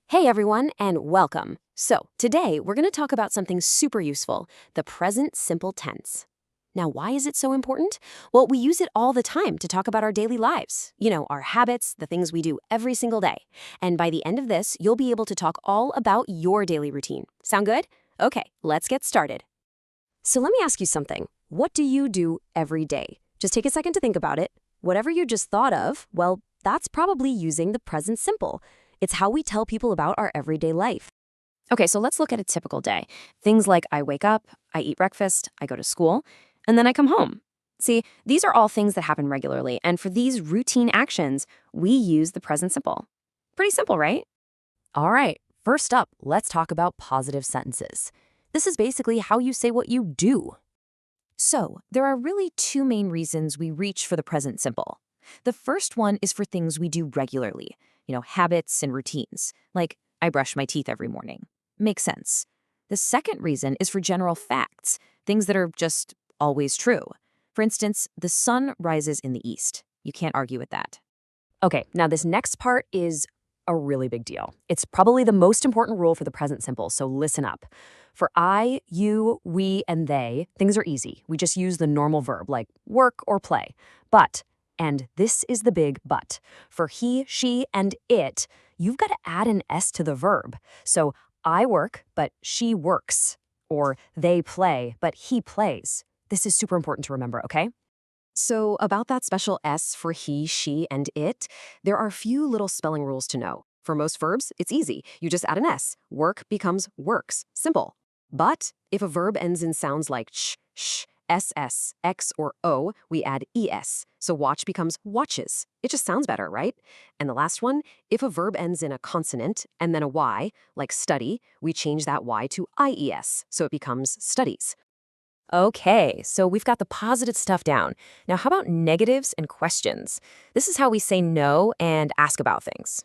Hey everyone, and welcome. So, today we're going to talk about something super useful, the present simple tense. Now, why is it so important? Well, we use it all the time to talk about our daily lives. Our habits, the things we do every single day. And by the end of this, you'll be able to talk all about your daily routine. Sound good? Okay, let's get started. So let me ask you something. What do you do every day? Just take a second to think about it. Whatever you just thought of, well, that's probably using the present simple. It's how we tell people about our everyday life. Okay, so let's look at a typical day. Things like I wake up, I eat breakfast, I go to school, and then I come home. See, these are all things that happen regularly, and for these routine actions, we use the present simple. Pretty simple, right? All right, first up, let's talk about positive sentences. This is basically how you say what you do. So, there are really two main reasons we reach for the present simple. The first one is for things we do regularly, habits and routines, like I brush my teeth every morning. Makes sense. The second reason is for general facts, things that are just always true. For instance, the sun rises in the east. You can't argue with that. Okay, now this next part is a really big deal. It's probably the most important rule for the present simple, so listen up. For I, you, we, and they, things are easy. We just use the normal verb like work or play. But, and this is the big but, for he, she, and it, you've got to add an S to the verb. So I work, but she works. Or they play, but he plays. This is super important to remember, okay? So about that special S for he, she, and it, there are a few little spelling rules to know. For most verbs, it's easy. You just add an S. Work becomes works. Simple. But if a verb ends in sounds like sh, ss, x, or o, we add es. So watch becomes watches. It just sounds better, right? And the last one, if a verb ends in a consonant and then a y, like study, we change that y to ies, so it becomes studies. Okay, so we've got the positive stuff down. Now, how about negatives and questions? This is how we say no and ask about things.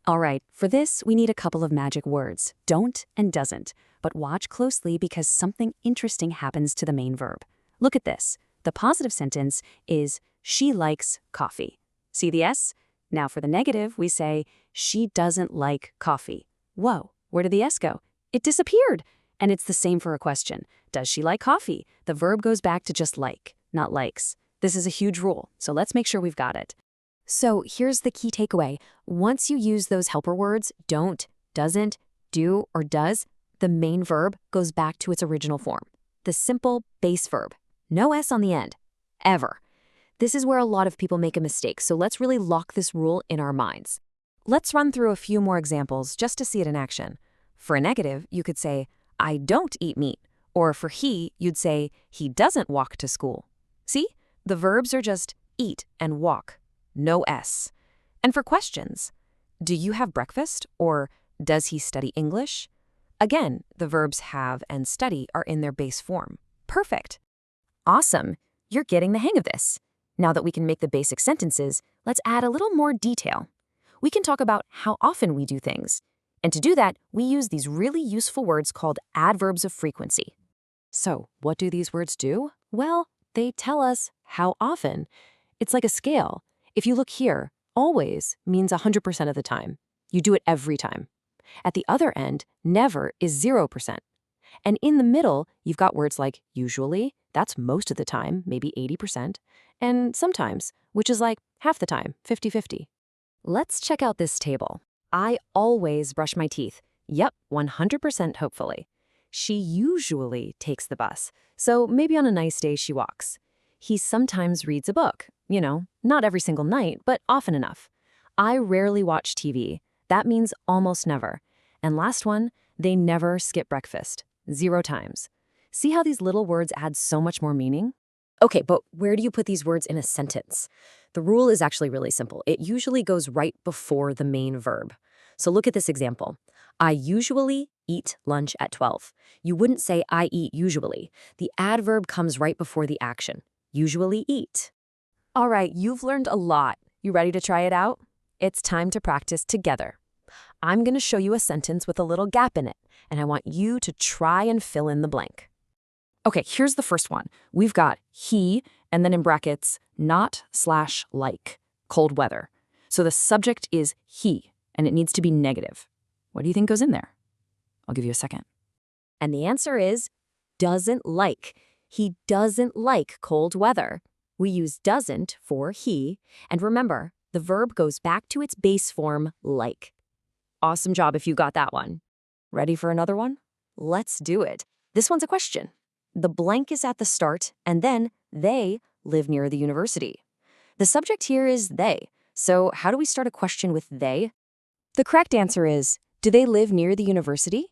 All right, for this, we need a couple of magic words, don't and doesn't. But watch closely because something interesting happens to the main verb. Look at this. The positive sentence is, she likes coffee. See the S? Now for the negative, we say, she doesn't like coffee. Whoa, where did the S go? It disappeared. And it's the same for a question. Does she like coffee? The verb goes back to just like, not likes. This is a huge rule, so let's make sure we've got it. So here's the key takeaway. Once you use those helper words, don't, doesn't, do, or does, the main verb goes back to its original form. The simple base verb. No S on the end. Ever. This is where a lot of people make a mistake, so let's really lock this rule in our minds. Let's run through a few more examples just to see it in action. For a negative, you could say, I don't eat meat. Or for he, you'd say, he doesn't walk to school. See? The verbs are just eat and walk. No S. And for questions, do you have breakfast? Or does he study English? Again, the verbs have and study are in their base form. Perfect. Awesome. You're getting the hang of this. Now that we can make the basic sentences, let's add a little more detail. We can talk about how often we do things. And to do that, we use these really useful words called adverbs of frequency. So, what do these words do? Well, they tell us how often. It's like a scale. If you look here, always means 100% of the time. You do it every time. At the other end, never is 0%. And in the middle, you've got words like usually, that's most of the time, maybe 80%, and sometimes, which is like half the time, 50-50. Let's check out this table. I always brush my teeth. Yep, 100% hopefully. She usually takes the bus, so maybe on a nice day she walks. He sometimes reads a book. Not every single night, but often enough. I rarely watch TV. That means almost never. And last one, they never skip breakfast. 0 times. See how these little words add so much more meaning? Okay, but where do you put these words in a sentence? The rule is actually really simple. It usually goes right before the main verb. So look at this example. I usually eat lunch at 12. You wouldn't say I eat usually. The adverb comes right before the action. Usually eat. All right, you've learned a lot. You ready to try it out? It's time to practice together. I'm going to show you a sentence with a little gap in it, and I want you to try and fill in the blank. Okay, here's the first one. We've got he, and then in brackets, not/like, cold weather. So the subject is he, and it needs to be negative. What do you think goes in there? I'll give you a second. And the answer is doesn't like. He doesn't like cold weather. We use doesn't for he, and remember, the verb goes back to its base form, like. Awesome job if you got that one. Ready for another one? Let's do it. This one's a question. The blank is at the start, and then they live near the university. The subject here is they, so how do we start a question with they? The correct answer is, do they live near the university?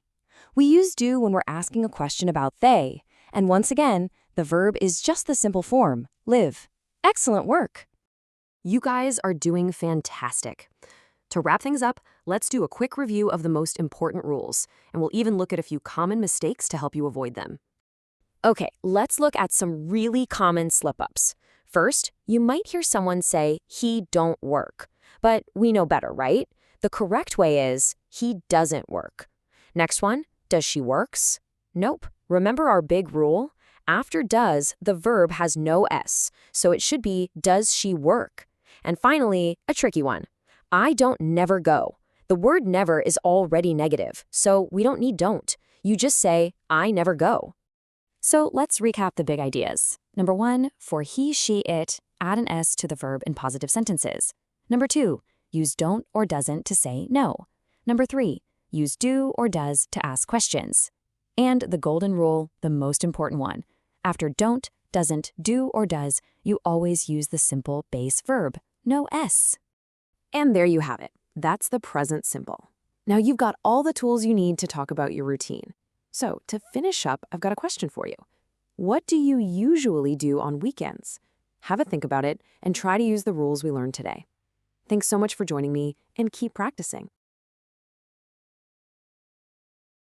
We use do when we're asking a question about they, and once again, the verb is just the simple form, live. Excellent work! You guys are doing fantastic. To wrap things up, let's do a quick review of the most important rules, and we'll even look at a few common mistakes to help you avoid them. Okay, let's look at some really common slip-ups. First, you might hear someone say, he don't work. But we know better, right? The correct way is, he doesn't work. Next one, does she works? Nope. Remember our big rule? After does, the verb has no S, so it should be, does she work? And finally, a tricky one. I don't never go. The word never is already negative, so we don't need don't. You just say, I never go. So let's recap the big ideas. Number 1, for he, she, it, add an S to the verb in positive sentences. Number 2, use don't or doesn't to say no. Number 3, use do or does to ask questions. And the golden rule, the most important one. After don't, doesn't, do, or does, you always use the simple base verb, no S. And there you have it. That's the present simple. Now you've got all the tools you need to talk about your routine. So to finish up, I've got a question for you. What do you usually do on weekends? Have a think about it and try to use the rules we learned today. Thanks so much for joining me, and keep practicing.